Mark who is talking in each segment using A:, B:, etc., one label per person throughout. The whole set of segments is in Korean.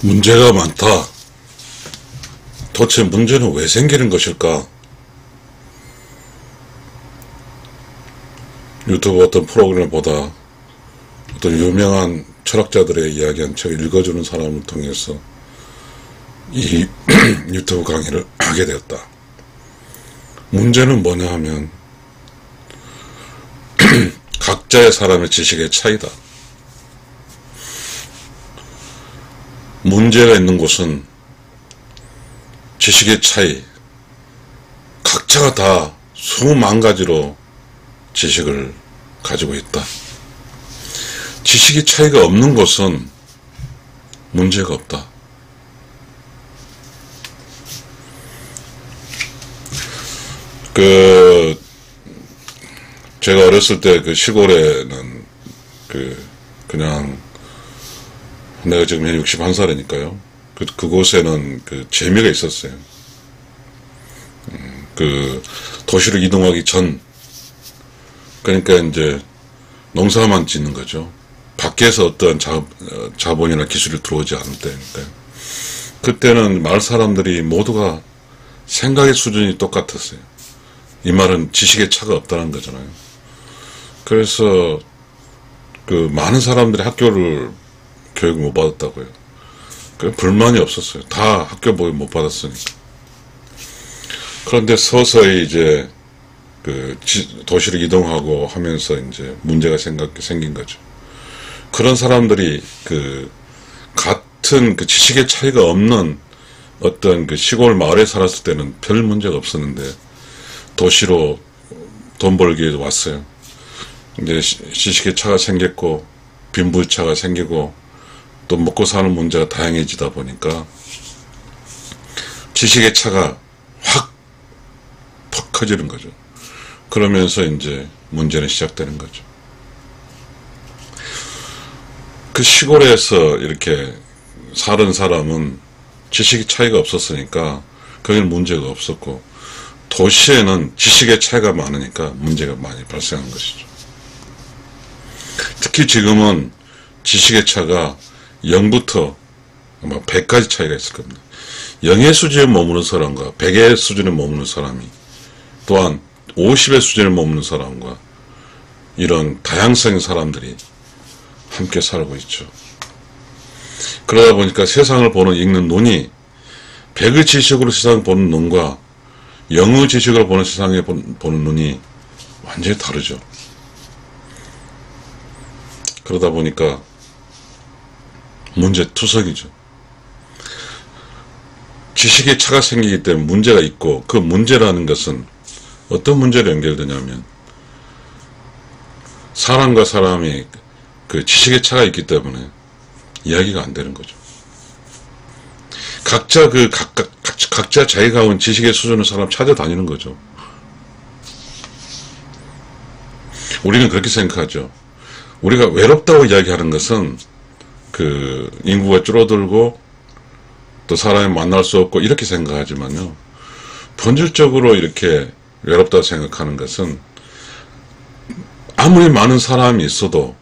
A: 문제가 많다. 도대체 문제는 왜 생기는 것일까? 유튜브 어떤 프로그램을 보다 어떤 유명한 철학자들의 이야기한 책을 읽어주는 사람을 통해서 이 유튜브 강의를 하게 되었다. 문제는 뭐냐 하면 각자의 사람의 지식의 차이다. 문제가 있는 곳은 지식의 차이, 각자가 다 수만 가지로 지식을 가지고 있다. 지식의 차이가 없는 곳은 문제가 없다. 제가 어렸을 때 시골에는 그냥 내가 지금 한 61살이니까요. 그곳에는 재미가 있었어요. 도시로 이동하기 전, 그러니까 이제 농사만 짓는 거죠. 밖에서 어떠한 자본이나 기술이 들어오지 않을 때니까요. 그때는 마을 사람들이 모두가 생각의 수준이 똑같았어요. 이 말은 지식의 차가 없다는 거잖아요. 그래서 많은 사람들이 학교를 교육을 못 받았다고요. 불만이 없었어요. 다 학교 보육 못 받았으니까. 그런데 서서히 이제 도시로 이동하고 하면서 이제 문제가 생긴 거죠. 그런 사람들이 같은 지식의 차이가 없는 어떤 시골 마을에 살았을 때는 별 문제가 없었는데 도시로 돈 벌기 위해서 왔어요. 이제 지식의 차가 생겼고 빈부차가 생기고 또 먹고 사는 문제가 다양해지다 보니까 지식의 차가 확 커지는 거죠. 그러면서 이제 문제는 시작되는 거죠. 시골에서 이렇게 사는 사람은 지식의 차이가 없었으니까 거기는 문제가 없었고, 도시에는 지식의 차이가 많으니까 문제가 많이 발생한 것이죠. 특히 지금은 지식의 차가 0부터 아마 100까지 차이가 있을 겁니다. 0의 수준에 머무는 사람과 100의 수준에 머무는 사람이, 또한 50의 수준에 머무는 사람과 이런 다양성의 사람들이 함께 살고 있죠. 그러다 보니까 세상을 읽는 눈이 100의 지식으로 세상을 보는 눈과 0의 지식으로 보는 세상에 보는 눈이 완전히 다르죠. 그러다 보니까 문제투성이죠. 지식의 차가 생기기 때문에 문제가 있고, 그 문제라는 것은 어떤 문제로 연결되냐면 사람과 사람이 지식의 차가 있기 때문에 이야기가 안 되는 거죠. 각자 자기가 온 지식의 수준의 사람 찾아다니는 거죠. 우리는 그렇게 생각하죠. 우리가 외롭다고 이야기하는 것은 인구가 줄어들고 또 사람이 만날 수 없고 이렇게 생각하지만요, 본질적으로 이렇게 외롭다고 생각하는 것은 아무리 많은 사람이 있어도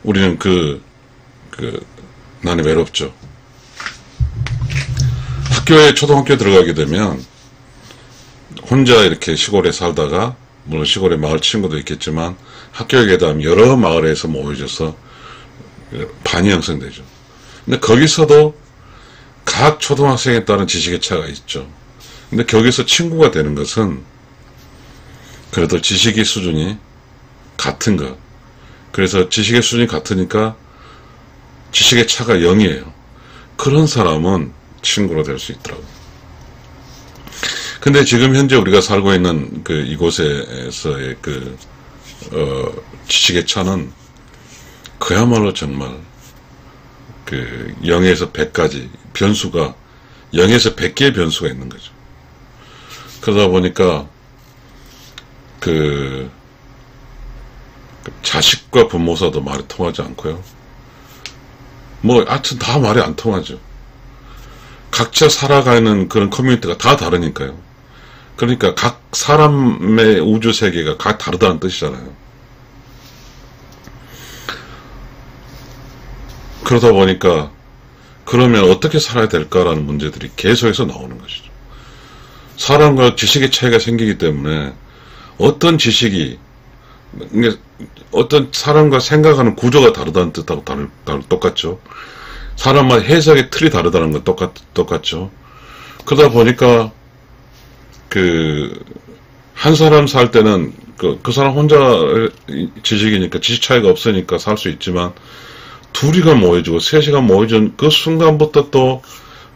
A: 우리는 나는 외롭죠. 초등학교에 들어가게 되면 혼자 이렇게 시골에 살다가, 물론 시골에 마을 친구도 있겠지만 학교에 가게 되면 여러 마을에서 모여져서 반이 형성되죠. 근데 거기서도 각 초등학생에 따른 지식의 차가 있죠. 근데 거기서 친구가 되는 것은 그래도 지식의 수준이 같은 것. 그래서 지식의 수준이 같으니까 지식의 차가 0이에요. 그런 사람은 친구로 될 수 있더라고요. 근데 지금 현재 우리가 살고 있는 이곳에서의 지식의 차는 그야말로 정말 0에서 100까지 변수가 0에서 100개의 변수가 있는 거죠. 그러다 보니까 자식과 부모 사이도 말이 통하지 않고요. 하여튼 다 말이 안 통하죠. 각자 살아가는 그런 커뮤니티가 다 다르니까요. 그러니까 각 사람의 우주 세계가 각 다르다는 뜻이잖아요. 그러다 보니까 그러면 어떻게 살아야 될까라는 문제들이 계속해서 나오는 것이죠. 사람과 지식의 차이가 생기기 때문에 어떤 지식이 어떤 사람과 생각하는 구조가 다르다는 뜻하고 똑같죠. 사람마다 해석의 틀이 다르다는 건 똑같죠. 그러다 보니까 한 사람 살 때는 그 사람 혼자 지식이니까 지식 차이가 없으니까 살 수 있지만 둘이가 모여지고 셋이가 모여진 그 순간부터 또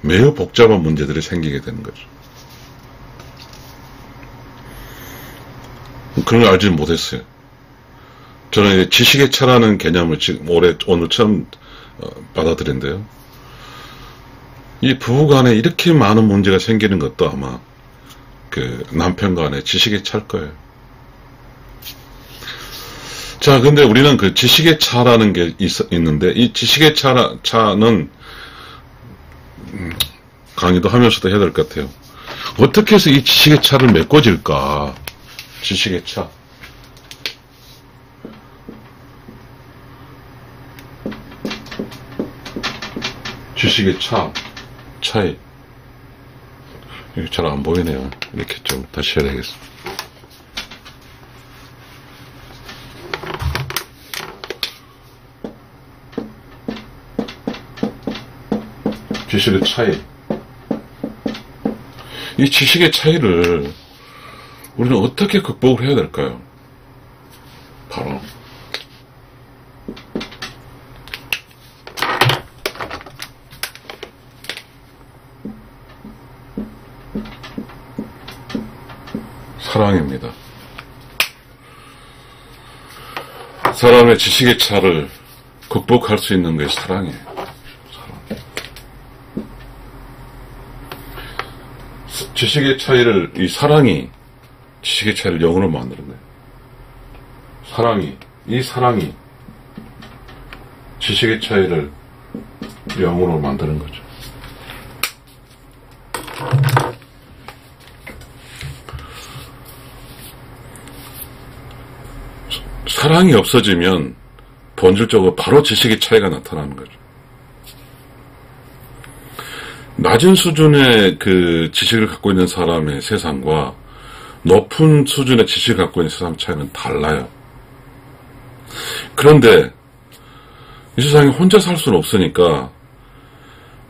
A: 매우 복잡한 문제들이 생기게 되는 거죠. 그런 걸 알지 못했어요. 저는 이제 지식의 차라는 개념을 지금 오늘 처음 받아들인데요. 이 부부간에 이렇게 많은 문제가 생기는 것도 아마 남편 간에 지식의 차일 거예요. 자, 근데 우리는 그 지식의 차라는 게 있는데, 이 지식의 차는, 강의도 하면서도 해야 될 것 같아요. 어떻게 해서 이 지식의 차를 메꿔질까? 지식의 차. 지식의 차이. 이게 잘 안 보이네요. 이렇게 좀 다시 해야 되겠습니다. 지식의 차이. 이 지식의 차이를 우리는 어떻게 극복을 해야 될까요? 바로 사랑입니다. 사람의 지식의 차를 극복할 수 있는 게 사랑이에요. 지식의 차이를, 이 사랑이 지식의 차이를 0으로 만드는 거예요. 이 사랑이 지식의 차이를 0으로 만드는 거죠. 사랑이 없어지면 본질적으로 바로 지식의 차이가 나타나는 거죠. 낮은 수준의 지식을 갖고 있는 사람의 세상과 높은 수준의 지식을 갖고 있는 세상 차이는 달라요. 그런데 이 세상에 혼자 살 수는 없으니까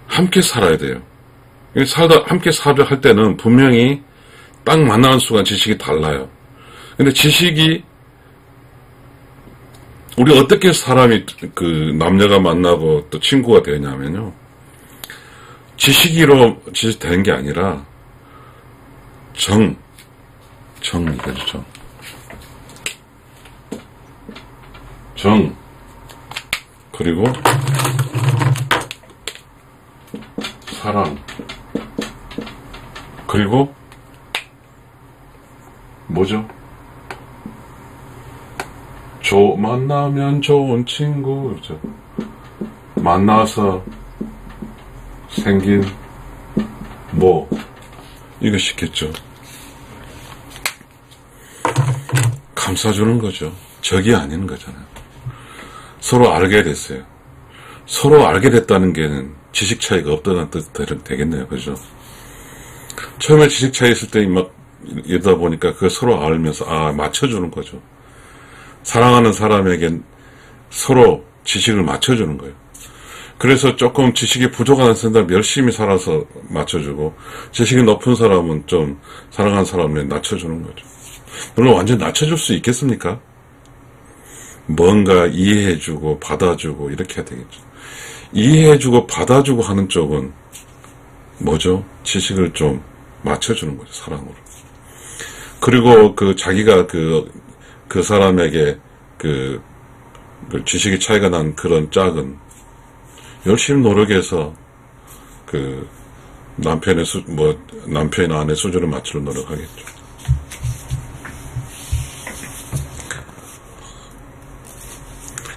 A: 함께 살아야 돼요. 함께 살려 할 때는 분명히 딱 만나는 순간 지식이 달라요. 근데 지식이 우리 어떻게 사람이 남녀가 만나고 또 친구가 되냐면요. 지식으로 되는 게 아니라 이거죠. 정. 그리고 사랑. 그리고 뭐죠? 만나면 좋은 친구, 그렇죠? 만나서 생긴 이것이 있겠죠. 감싸주는 거죠. 적이 아닌 거잖아요. 서로 알게 됐어요. 서로 알게 됐다는 게 지식 차이가 없다는 뜻 되겠네요. 그죠? 처음에 지식 차이 있을 때 이러다 보니까 그걸 서로 알면서 맞춰주는 거죠. 사랑하는 사람에겐 서로 지식을 맞춰주는 거예요. 그래서 조금 지식이 부족한 사람 열심히 살아서 맞춰주고, 지식이 높은 사람은 좀 사랑하는 사람을 낮춰주는 거죠. 물론 완전 낮춰줄 수 있겠습니까? 뭔가 이해해주고 받아주고 이렇게 해야 되겠죠. 이해해주고 받아주고 하는 쪽은 뭐죠? 지식을 좀 맞춰주는 거죠. 사랑으로. 그리고 자기가 그 사람에게 지식의 차이가 난 그런 짝은 열심히 노력해서 남편이나 아내 수준을 맞추려 노력하겠죠.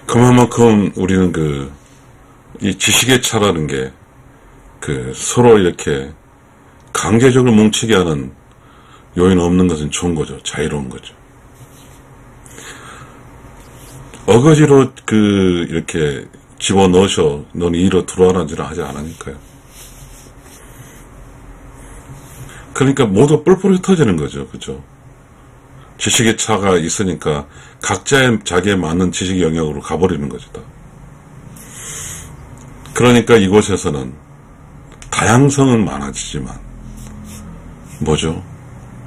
A: 그만큼 우리는 이 지식의 차라는 게 서로 이렇게 강제적으로 뭉치게 하는 요인 없는 것은 좋은 거죠. 자유로운 거죠. 어거지로 이렇게 집어넣으셔. 너는 이로 들어와라는 짓을 하지 않으니까요. 그러니까 모두가 뿔뿔이 터지는 거죠. 그죠? 지식의 차가 있으니까 각자의 자기에 맞는 지식 영역으로 가버리는 거죠. 다. 그러니까 이곳에서는 다양성은 많아지지만 뭐죠?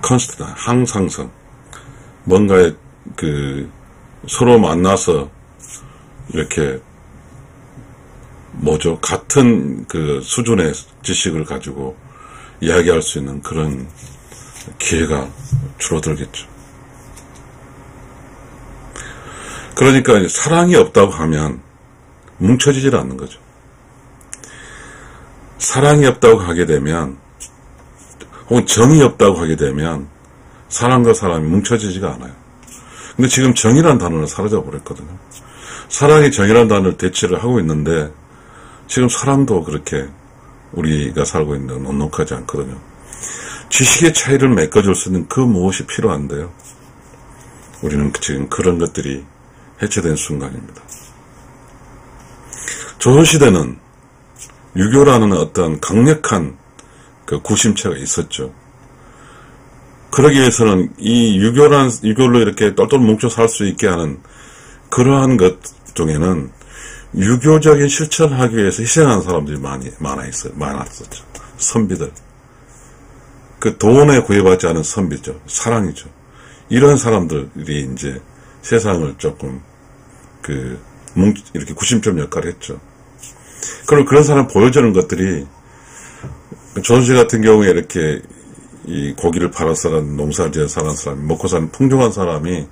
A: 컨스트다 항상성. 뭔가에 서로 만나서 이렇게 뭐죠? 같은 수준의 지식을 가지고 이야기할 수 있는 그런 기회가 줄어들겠죠. 그러니까 사랑이 없다고 하면 뭉쳐지질 않는 거죠. 사랑이 없다고 하게 되면, 혹은 정이 없다고 하게 되면 사람과 사람이 뭉쳐지지가 않아요. 근데 지금 정이라는 단어는 사라져 버렸거든요. 사랑이 정이라는 단어를 대체를 하고 있는데 지금 사람도 그렇게 우리가 살고 있는 건 넉넉하지 않거든요. 지식의 차이를 메꿔줄 수 있는 그 무엇이 필요한데요. 우리는 지금 그런 것들이 해체된 순간입니다. 조선시대는 유교라는 어떤 강력한 구심체가 있었죠. 그러기 위해서는 이 유교로 이렇게 똘똘 뭉쳐 살 수 있게 하는 그러한 것 중에는 유교적인 실천을 하기 위해서 희생하는 사람들이 많았었죠. 선비들. 돈에 구애받지 않은 선비죠. 사랑이죠. 이런 사람들이 이제 세상을 조금 이렇게 구심점 역할을 했죠. 그럼 그런 사람 보여주는 것들이 조선시대 같은 경우에 이렇게 이 고기를 팔아서 농사를 지어 사는 사람이 먹고 사는 풍족한 사람이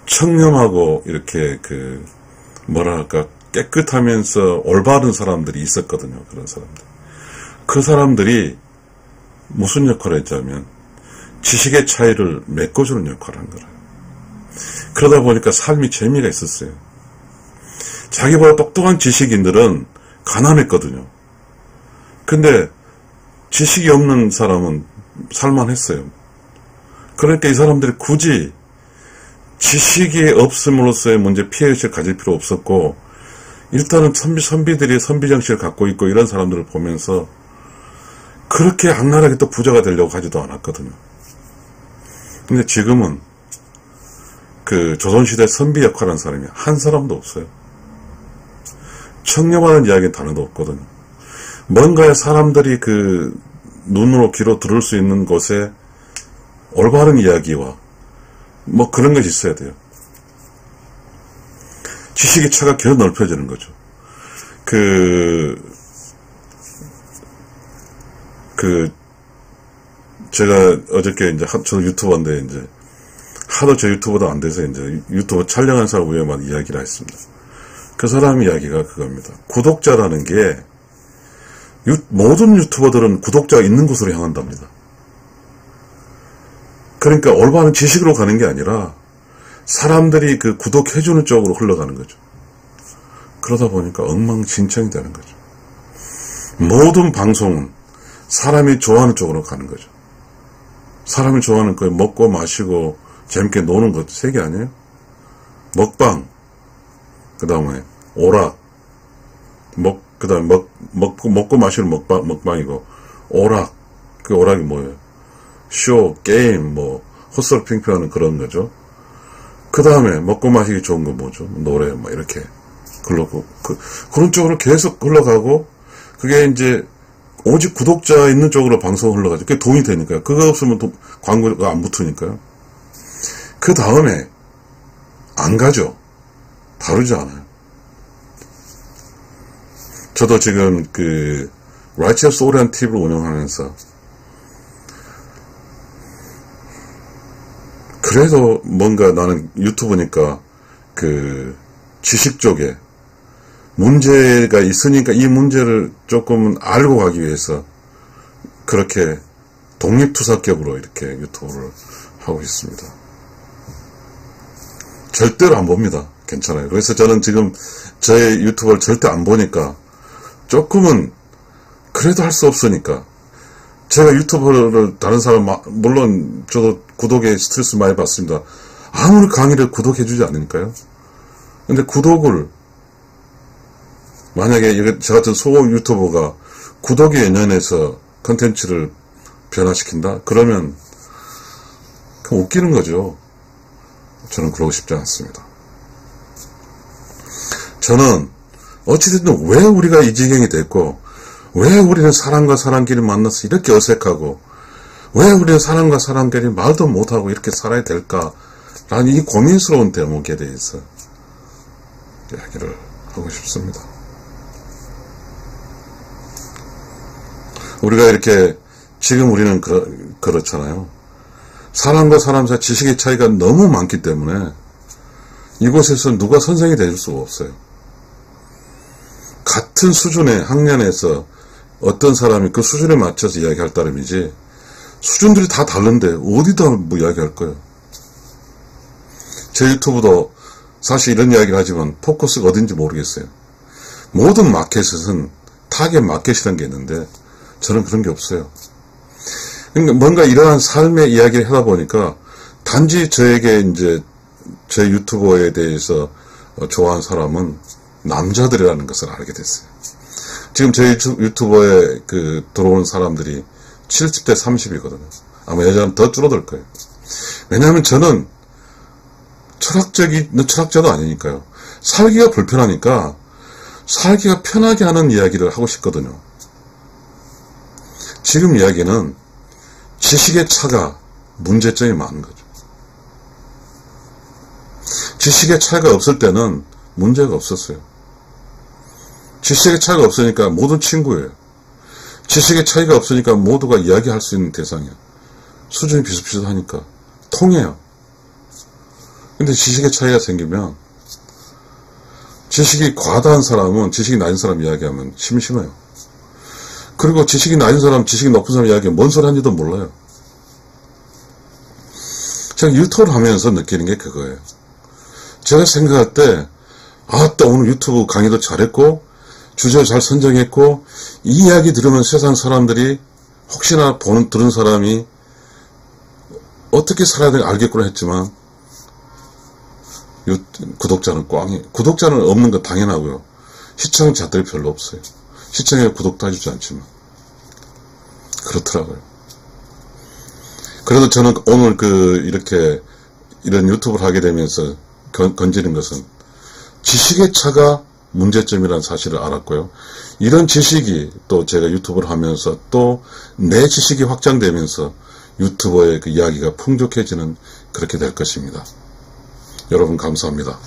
A: 청렴하고 이렇게 뭐랄까 깨끗하면서 올바른 사람들이 있었거든요. 그런 사람들. 그 사람들이 무슨 역할을 했냐면 지식의 차이를 메꿔주는 역할을 한 거예요. 그러다 보니까 삶이 재미가 있었어요. 자기보다 똑똑한 지식인들은 가난했거든요. 근데 지식이 없는 사람은 살만했어요. 그러니까 이 사람들이 굳이 지식이 없음으로써의 문제 피해의식을 가질 필요 없었고, 일단은 선비들이 선비정신을 갖고 있고 이런 사람들을 보면서 그렇게 악랄하게 또 부자가 되려고 하지도 않았거든요. 근데 지금은 조선시대 선비 역할을 한 사람이 한 사람도 없어요. 청렴하는 이야기는 단어도 없거든요. 뭔가에 사람들이 눈으로 귀로 들을 수 있는 곳에 올바른 이야기와 뭐 그런 것이 있어야 돼요. 지식의 차가 계속 넓혀지는 거죠. 제가 어저께 이제 저도 유튜버인데 이제 하도 제 유튜버도 안 돼서 이제 유튜버 촬영한 사람 위에만 이야기를 했습니다. 그 사람 이야기가 그겁니다. 구독자라는 게 모든 유튜버들은 구독자가 있는 곳으로 향한답니다. 그러니까 올바른 지식으로 가는 게 아니라 사람들이 구독해주는 쪽으로 흘러가는 거죠. 그러다 보니까 엉망진창이 되는 거죠. 모든 방송은 사람이 좋아하는 쪽으로 가는 거죠. 사람이 좋아하는 거에 먹고 마시고 재밌게 노는 것 세 개 아니에요? 먹방, 그 다음에 오락, 그 다음에 먹고 마시는 먹방이고, 오락, 그 오락이 뭐예요? 쇼, 게임, 헛설핑핑 하는 그런 거죠. 그 다음에 먹고 마시기 좋은 거 뭐죠? 노래, 이렇게 그런 쪽으로 계속 흘러가고, 그게 이제 오직 구독자 있는 쪽으로 방송 흘러가죠. 그게 돈이 되니까요. 그거 없으면 광고가 안 붙으니까요. 그 다음에 안 가죠. 다루지 않아요. 저도 지금 Righteous Soul이라는 팁을 운영하면서 그래도 뭔가 나는 유튜브니까 지식 쪽에 문제가 있으니까 이 문제를 조금 알고 가기 위해서 그렇게 독립투사격으로 이렇게 유튜브를 하고 있습니다. 절대로 안 봅니다. 괜찮아요. 그래서 저는 지금 저의 유튜브를 절대 안 보니까 조금은 그래도 할 수 없으니까 제가 유튜브를 다른 사람 물론 저도 구독에 스트레스 많이 받습니다. 아무리 강의를 구독해주지 않으니까요. 근데 구독을 만약에 저 같은 소호 유튜버가 구독에 연연해서 컨텐츠를 변화시킨다? 그러면 그냥 웃기는 거죠. 저는 그러고 싶지 않습니다. 저는 어찌됐든 왜 우리가 이 지경이 됐고, 왜 우리는 사람과 사람끼리 만나서 이렇게 어색하고, 왜 우리는 사람과 사람끼리 말도 못하고 이렇게 살아야 될까라는 이 고민스러운 대목에 대해서 이야기를 하고 싶습니다. 우리가 이렇게 지금 우리는 그렇잖아요. 사람과 사람 사이 지식의 차이가 너무 많기 때문에 이곳에서 누가 선생이 될 수가 없어요. 같은 수준의 학년에서 어떤 사람이 그 수준에 맞춰서 이야기할 따름이지, 수준들이 다 다른데 어디다 뭐 이야기할 거예요. 제 유튜브도 사실 이런 이야기를 하지만 포커스가 어딘지 모르겠어요. 모든 마켓은 타겟 마켓이라는 게 있는데 저는 그런 게 없어요. 그러니까 뭔가 이러한 삶의 이야기를 하다 보니까 단지 저에게 이제 제 유튜버에 대해서 좋아하는 사람은 남자들이라는 것을 알게 됐어요. 지금 제 유튜버에 들어오는 사람들이 70대 30이거든요. 아마 예전에 더 줄어들 거예요. 왜냐하면 저는 철학자도 아니니까요. 살기가 불편하니까 살기가 편하게 하는 이야기를 하고 싶거든요. 지금 이야기는 지식의 차가 문제점이 많은 거죠. 지식의 차이가 없을 때는 문제가 없었어요. 지식의 차이가 없으니까 모두 친구예요. 지식의 차이가 없으니까 모두가 이야기할 수 있는 대상이에요. 수준이 비슷비슷하니까 통해요. 근데 지식의 차이가 생기면, 지식이 과다한 사람은 지식이 낮은 사람 이야기하면 심심해요. 그리고 지식이 낮은 사람, 지식이 높은 사람 이야기하면 뭔 소리 하는지도 몰라요. 제가 유튜브를 하면서 느끼는 게 그거예요. 제가 생각할 때, 아따, 오늘 유튜브 강의도 잘했고, 주제를 잘 선정했고, 이 이야기 들으면 세상 사람들이, 혹시나 들은 사람이 어떻게 살아야 되는지 알겠구나 했지만, 구독자는 꽝이에요. 구독자는 없는 건 당연하고요. 시청자들이 별로 없어요. 시청에 구독도 해주지 않지만. 그렇더라고요. 그래도 저는 오늘 이런 유튜브를 하게 되면서 건지는 것은 지식의 차가 문제점이라는 사실을 알았고요. 이런 지식이 또 제가 유튜브를 하면서 또 내 지식이 확장되면서 유튜버의 그 이야기가 풍족해지는 그렇게 될 것입니다. 여러분 감사합니다.